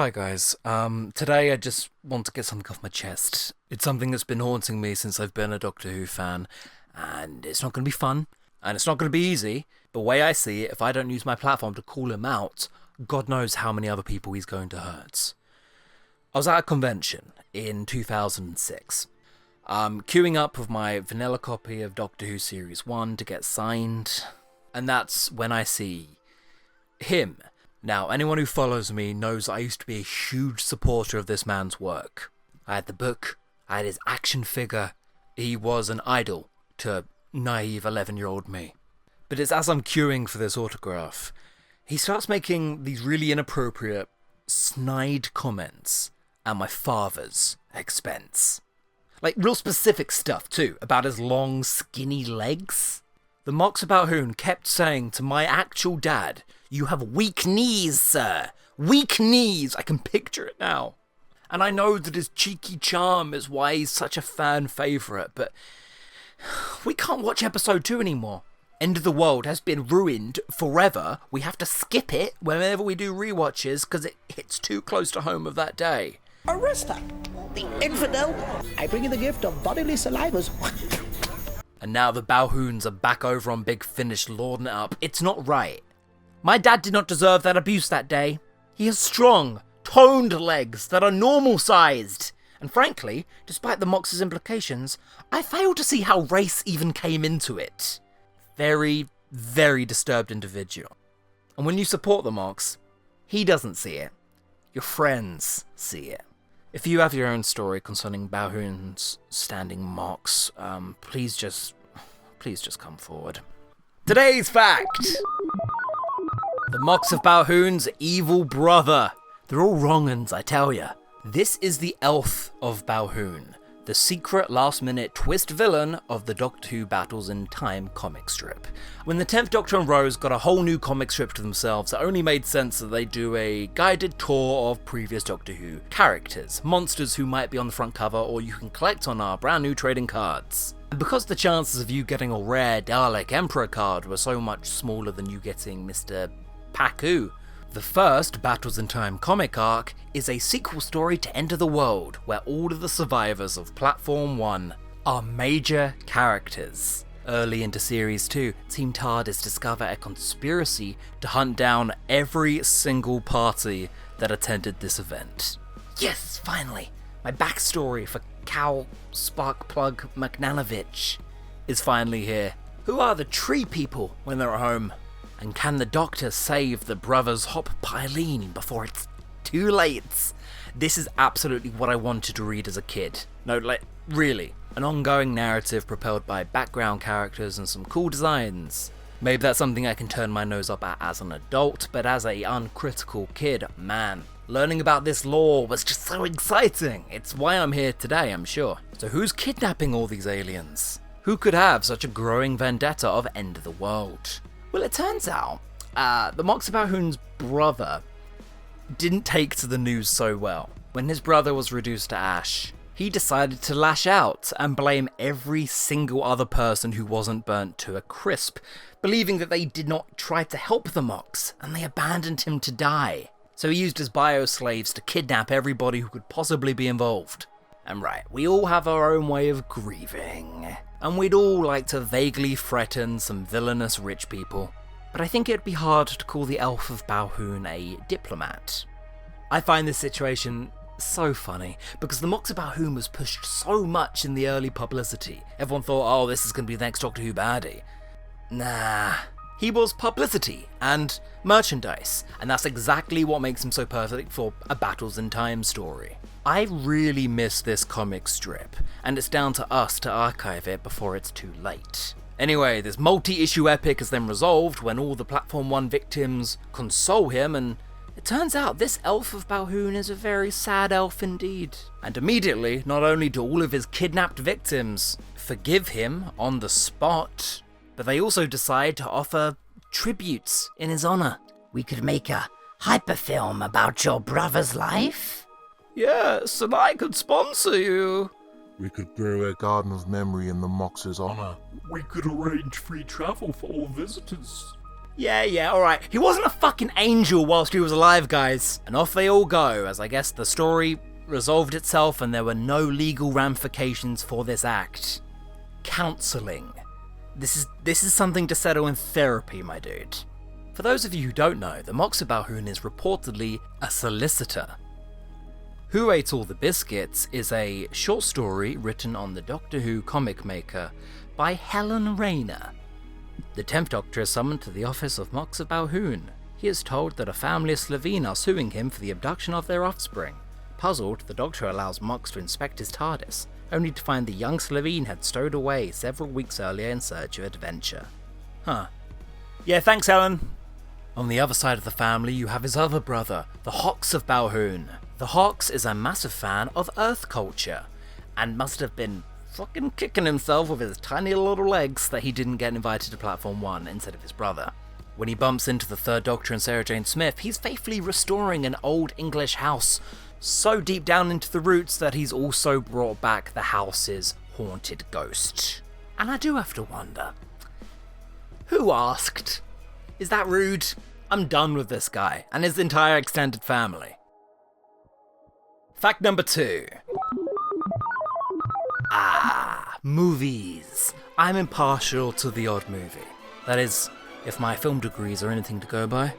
Hi guys, today I just want to get something off my chest. It's something that's been haunting me since I've been a Doctor Who fan, and it's not going to be fun, and it's not going to be easy. The way I see it, if I don't use my platform to call him out, God knows how many other people he's going to hurt. I was at a convention in 2006, queuing up with my vanilla copy of Doctor Who Series 1 to get signed, and that's when I see him. Now, anyone who follows me knows I used to be a huge supporter of this man's work. I had the book, I had his action figure. He was an idol to naive 11-year-old me. But it's as I'm queuing for this autograph, he starts making these really inappropriate, snide comments at my father's expense. Like, real specific stuff, too, about his long, skinny legs. The Mox about Hoon kept saying to my actual dad, "You have weak knees, sir. Weak knees." I can picture it now. And I know that his cheeky charm is why he's such a fan favourite, but we can't watch episode 2 anymore. End of the World has been ruined forever. We have to skip it whenever we do rewatches because it hits too close to home of that day. Arresta, the infidel. I bring you the gift of bodily salivas. And now the Balhoons are back over on Big Finish lording it up. It's not right. My dad did not deserve that abuse that day. He has strong, toned legs that are normal-sized. And frankly, despite the Mox's implications, I fail to see how race even came into it. Very, very disturbed individual. And when you support the Mox, he doesn't see it. Your friends see it. If you have your own story concerning Balhoon's standing Mox, please just come forward. Today's fact! The Mox of Balhoon's evil brother. They're all wrong uns, I tell ya. This is the Elf of Balhoon, the secret last-minute twist villain of the Doctor Who Battles in Time comic strip. When the 10th Doctor and Rose got a whole new comic strip to themselves, it only made sense that they do a guided tour of previous Doctor Who characters, monsters who might be on the front cover or you can collect on our brand new trading cards. And because the chances of you getting a rare Dalek Emperor card were so much smaller than you getting Mr. Paku, the first Battles in Time comic arc is a sequel story to End of the World, where all of the survivors of Platform 1 are major characters. Early into Series 2, Team TARDIS discover a conspiracy to hunt down every single party that attended this event. Yes, finally! My backstory for Cal Sparkplug McNanovich is finally here. Who are the tree people when they're at home? And can the Doctor save the brothers Hop Pylene before it's too late? This is absolutely what I wanted to read as a kid. No, like, really. An ongoing narrative propelled by background characters and some cool designs. Maybe that's something I can turn my nose up at as an adult, but as a uncritical kid, man, learning about this lore was just so exciting. It's why I'm here today, I'm sure. So who's kidnapping all these aliens? Who could have such a growing vendetta of End of the World? Well, it turns out, the Mox of Balhoon's brother didn't take to the news so well. When his brother was reduced to ash, he decided to lash out and blame every single other person who wasn't burnt to a crisp, believing that they did not try to help the Mox, and they abandoned him to die. So he used his bio-slaves to kidnap everybody who could possibly be involved. And right, we all have our own way of grieving. And we'd all like to vaguely threaten some villainous rich people. But I think it'd be hard to call the Elf of Balhoon a diplomat. I find this situation so funny, because the Mox of Balhoon was pushed so much in the early publicity. Everyone thought, oh, this is going to be the next Doctor Who baddie. Nah. He was publicity and merchandise, and that's exactly what makes him so perfect for a Battles in Time story. I really miss this comic strip, and it's down to us to archive it before it's too late. Anyway, this multi-issue epic is then resolved when all the Platform 1 victims console him, and it turns out this Elf of Balhoon is a very sad elf indeed. And immediately, not only do all of his kidnapped victims forgive him on the spot, but they also decide to offer tributes in his honour. We could make a hyperfilm about your brother's life? Yes, and I could sponsor you. We could grow a garden of memory in the Mox's honour. We could arrange free travel for all visitors. Yeah, alright. He wasn't a fucking angel whilst he was alive, guys. And off they all go, as I guess the story resolved itself and there were no legal ramifications for this act. Counselling. This is something to settle in therapy, my dude. For those of you who don't know, the Moxa Balhoun is reportedly a solicitor. Who Ate All the Biscuits is a short story written on the Doctor Who comic maker by Helen Rayner. The 10th Doctor is summoned to the office of Moxa Balhoun. He is told that a family of Slevene are suing him for the abduction of their offspring. Puzzled, the Doctor allows Mox to inspect his TARDIS, only to find the young Slevene had stowed away several weeks earlier in search of adventure. Huh. Yeah, thanks, Helen. On the other side of the family, you have his other brother, the Hox of Balhoun. The Hox is a massive fan of Earth culture, and must have been fucking kicking himself with his tiny little legs that he didn't get invited to Platform 1 instead of his brother. When he bumps into the 3rd Doctor and Sarah Jane Smith, he's faithfully restoring an old English house so deep down into the roots that he's also brought back the house's haunted ghost. And I do have to wonder, who asked? Is that rude? I'm done with this guy and his entire extended family. Fact number 2. Movies. I'm impartial to the odd movie. That is, if my film degrees are anything to go by.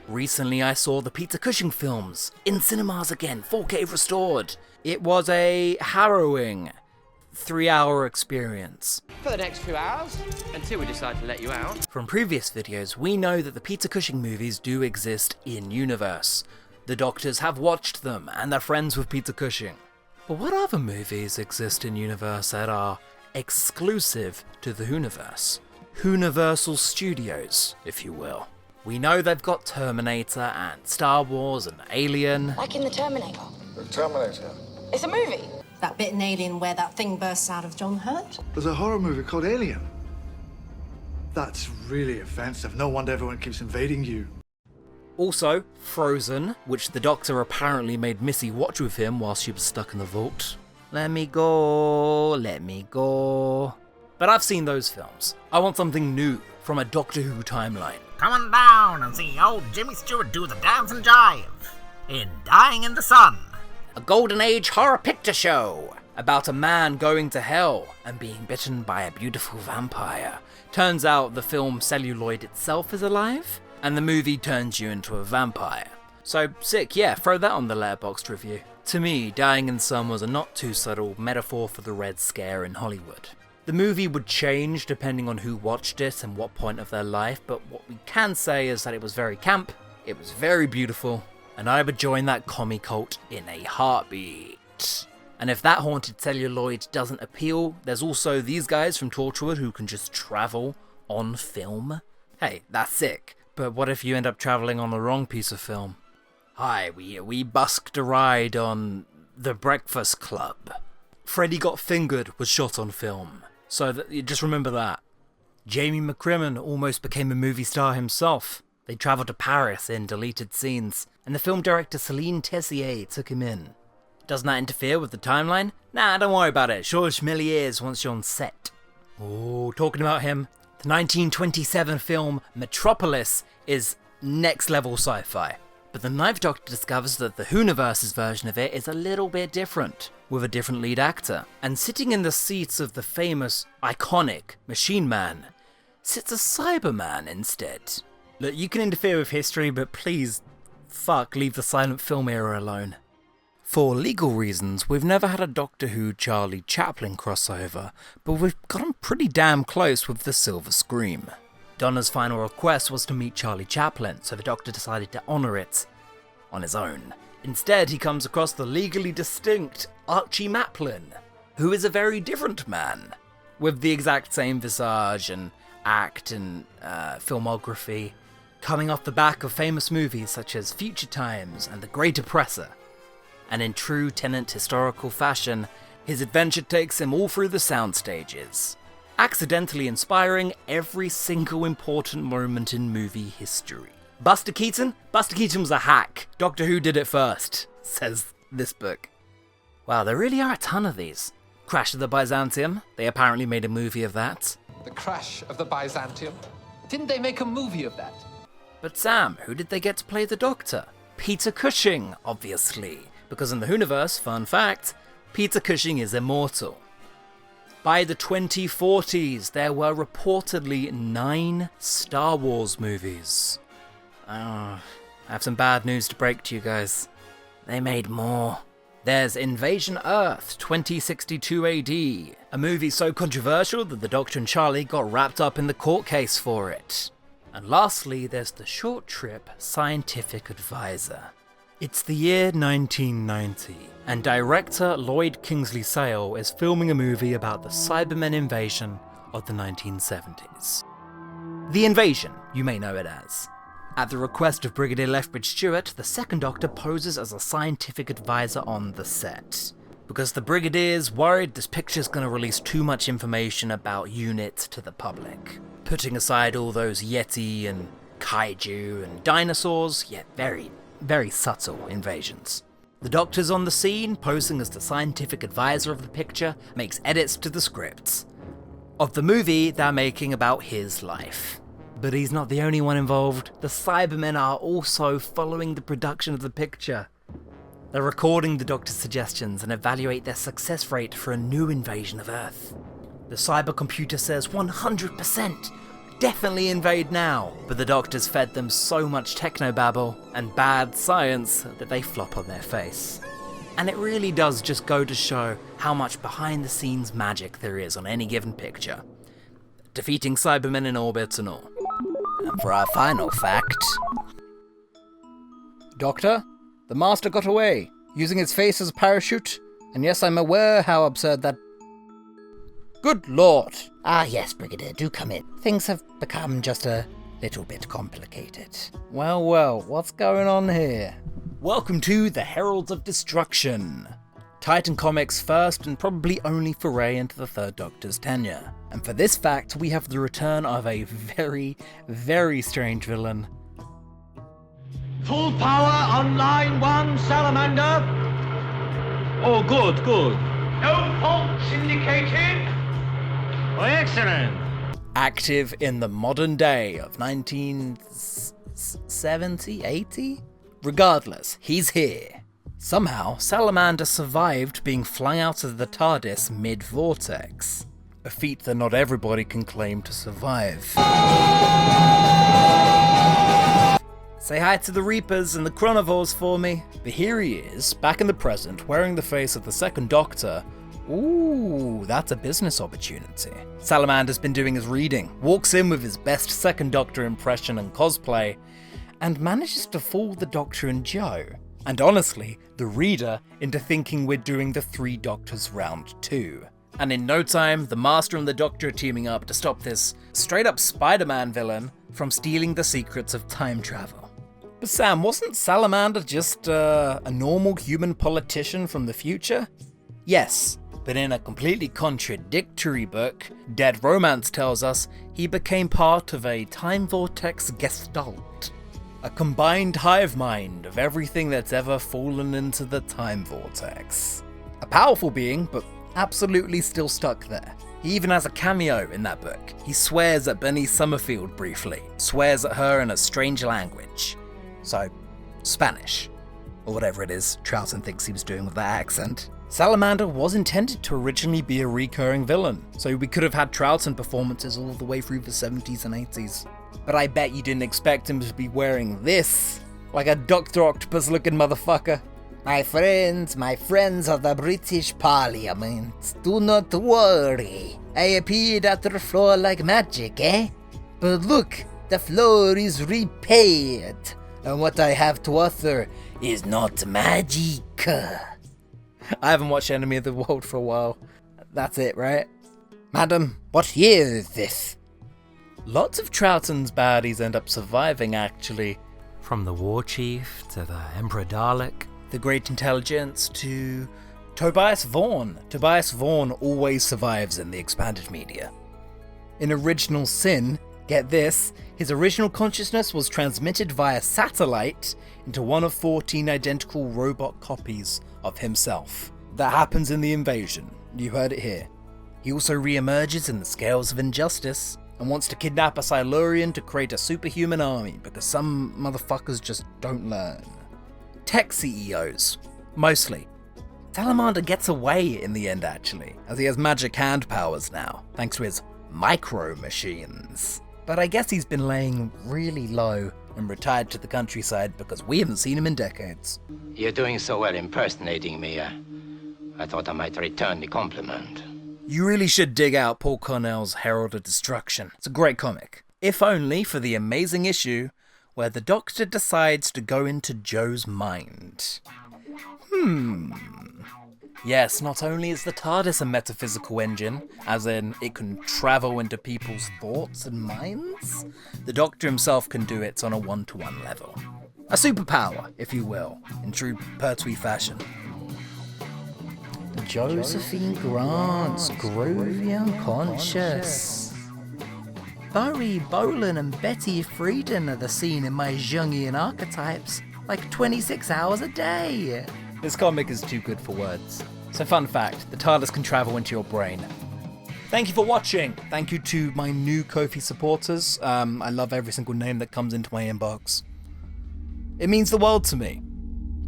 Recently I saw the Peter Cushing films, in cinemas again, 4K restored. It was a harrowing 3-hour experience. For the next few hours, until we decide to let you out. From previous videos, we know that the Peter Cushing movies do exist in universe. The Doctors have watched them, and they're friends with Peter Cushing. But what other movies exist in universe that are exclusive to the Whoniverse? Universal Studios, if you will. We know they've got Terminator and Star Wars and Alien. Like in the Terminator. The Terminator. It's a movie. That bit in Alien where that thing bursts out of John Hurt? There's a horror movie called Alien. That's really offensive. No wonder everyone keeps invading you. Also, Frozen, which the Doctor apparently made Missy watch with him while she was stuck in the vault. Let me go, let me go. But I've seen those films. I want something new from a Doctor Who timeline. Come on down and see old Jimmy Stewart do the dance and jive in Dying in the Sun. A Golden Age horror picture show about a man going to hell and being bitten by a beautiful vampire. Turns out the film Celluloid itself is alive, and the movie turns you into a vampire. So sick, yeah, throw that on the Letterboxd review. To me, Dying in the Sun was a not too subtle metaphor for the Red Scare in Hollywood. The movie would change depending on who watched it and what point of their life, but what we can say is that it was very camp, it was very beautiful, and I would join that commie cult in a heartbeat. And if that haunted celluloid doesn't appeal, there's also these guys from Torchwood who can just travel on film. Hey, that's sick. But what if you end up traveling on the wrong piece of film? Hi, we busked a ride on The Breakfast Club. Freddy Got Fingered was shot on film, so just remember that. Jamie McCrimmon almost became a movie star himself. They travelled to Paris in deleted scenes, and the film director Céline Tessier took him in. Doesn't that interfere with the timeline? Nah, don't worry about it. Georges Méliès wants you on set. Oh, talking about him. The 1927 film Metropolis is next level sci-fi. But the 9th Doctor discovers that the Whoniverse's version of it is a little bit different, with a different lead actor. And sitting in the seats of the famous, iconic Machine Man sits a Cyberman instead. Look, you can interfere with history, but please, leave the silent film era alone. For legal reasons, we've never had a Doctor Who Charlie Chaplin crossover, but we've gotten pretty damn close with the Silver Scream. Donna's final request was to meet Charlie Chaplin, so the Doctor decided to honour it on his own. Instead, he comes across the legally distinct Archie Maplin, who is a very different man, with the exact same visage and act and filmography, coming off the back of famous movies such as Future Times and The Great Oppressor. And in true Tennant historical fashion, his adventure takes him all through the sound stages, accidentally inspiring every single important moment in movie history. Buster Keaton? Buster Keaton was a hack. Doctor Who did it first, says this book. Wow, there really are a ton of these. Crash of the Byzantium, they apparently made a movie of that. The Crash of the Byzantium. Didn't they make a movie of that? But Sam, who did they get to play the Doctor? Peter Cushing, obviously. Because in the Whoniverse, fun fact, Peter Cushing is immortal. By the 2040s, there were reportedly 9 Star Wars movies. I have some bad news to break to you guys. They made more. There's Invasion Earth 2062 AD, a movie so controversial that the Doctor and Charlie got wrapped up in the court case for it. And lastly, there's the Short Trip Scientific Advisor. It's the year 1990, and director Lloyd Kingsley Sale is filming a movie about the Cybermen invasion of the 1970s. The Invasion, you may know it as. At the request of Brigadier Lethbridge Stewart, the Second Doctor poses as a scientific advisor on the set. Because the Brigadier's worried this picture's going to release too much information about UNIT to the public. Putting aside all those Yeti and kaiju and dinosaurs, yet very, very subtle invasions. The Doctor's on the scene, posing as the scientific advisor of the picture, makes edits to the scripts of the movie they're making about his life. But he's not the only one involved. The Cybermen are also following the production of the picture. They're recording the Doctor's suggestions and evaluate their success rate for a new invasion of Earth. The cybercomputer says 100%, definitely invade now, but the Doctor's fed them so much technobabble and bad science that they flop on their face. And it really does just go to show how much behind the scenes magic there is on any given picture. Defeating Cybermen in orbit and all. And for our final fact... Doctor, the Master got away, using his face as a parachute, and yes, I'm aware how absurd that... Good Lord! Ah, yes, Brigadier, do come in. Things have become just a little bit complicated. Well, what's going on here? Welcome to the Heralds of Destruction, Titan Comics' first and probably only foray into the Third Doctor's tenure. And for this fact, we have the return of a very, very strange villain. Full power on line 1, Salamander. Oh, good. No faults indicated. Oh, excellent. Active in the modern day of 1970, 80? Regardless, he's here. Somehow, Salamander survived being flung out of the TARDIS mid-vortex. A feat that not everybody can claim to survive. Say hi to the Reapers and the Chronivores for me. But here he is, back in the present, wearing the face of the Second Doctor. Ooh, that's a business opportunity. Salamander's been doing his reading, walks in with his best Second Doctor impression and cosplay, and manages to fool the Doctor and Joe. And honestly, the reader into thinking we're doing the Three Doctors round 2. And in no time, the Master and the Doctor are teaming up to stop this straight-up Spider-Man villain from stealing the secrets of time travel. But Sam, wasn't Salamander just a normal human politician from the future? Yes, but in a completely contradictory book, Dead Romance tells us he became part of a time vortex gestalt. A combined hive mind of everything that's ever fallen into the time vortex. A powerful being, but absolutely still stuck there. He even has a cameo in that book. He swears at Benny Summerfield briefly, swears at her in a strange language. So, Spanish. Or whatever it is Troughton thinks he was doing with that accent. Salamander was intended to originally be a recurring villain, so we could have had Troughton performances all the way through the 70s and 80s. But I bet you didn't expect him to be wearing this, like a Dr. Octopus looking motherfucker. My friends of the British Parliament, do not worry. I appeared at the floor like magic, eh? But look, the floor is repaired, and what I have to offer is not magic. I haven't watched Enemy of the World for a while. That's it, right? Madam, what year is this? Lots of Troughton's baddies end up surviving, actually. From the War Chief to the Emperor Dalek, the Great Intelligence to Tobias Vaughan. Tobias Vaughan always survives in the expanded media. In Original Sin, get this, his original consciousness was transmitted via satellite into one of 14 identical robot copies of himself. That happens in The Invasion. You heard it here. He also re-emerges in the Scales of Injustice. and wants to kidnap a Silurian to create a superhuman army because some motherfuckers just don't learn. Tech CEOs, mostly. Salamander gets away in the end actually, as he has magic hand powers now, thanks to his micro machines. But I guess he's been laying really low and retired to the countryside because we haven't seen him in decades. You're doing so well impersonating me. I thought I might return the compliment. You really should dig out Paul Cornell's Herald of Destruction. It's a great comic. If only for the amazing issue where the Doctor decides to go into Joe's mind. Yes, not only is the TARDIS a metaphysical engine, as in it can travel into people's thoughts and minds, the Doctor himself can do it on a one-to-one level. A superpower, if you will, in true Pertwee fashion. Josephine Grant's groovy unconscious. Barry Bolan and Betty Friedan are the scene in my Jungian archetypes, like 26 hours a day. This comic is too good for words. So fun fact, the TARDIS can travel into your brain. Thank you for watching. Thank you to my new Ko-fi supporters. I love every single name that comes into my inbox. It means the world to me.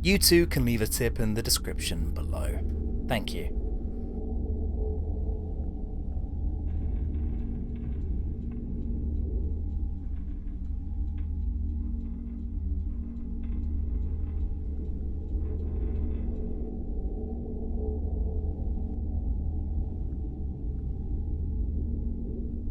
You too can leave a tip in the description below. Thank you.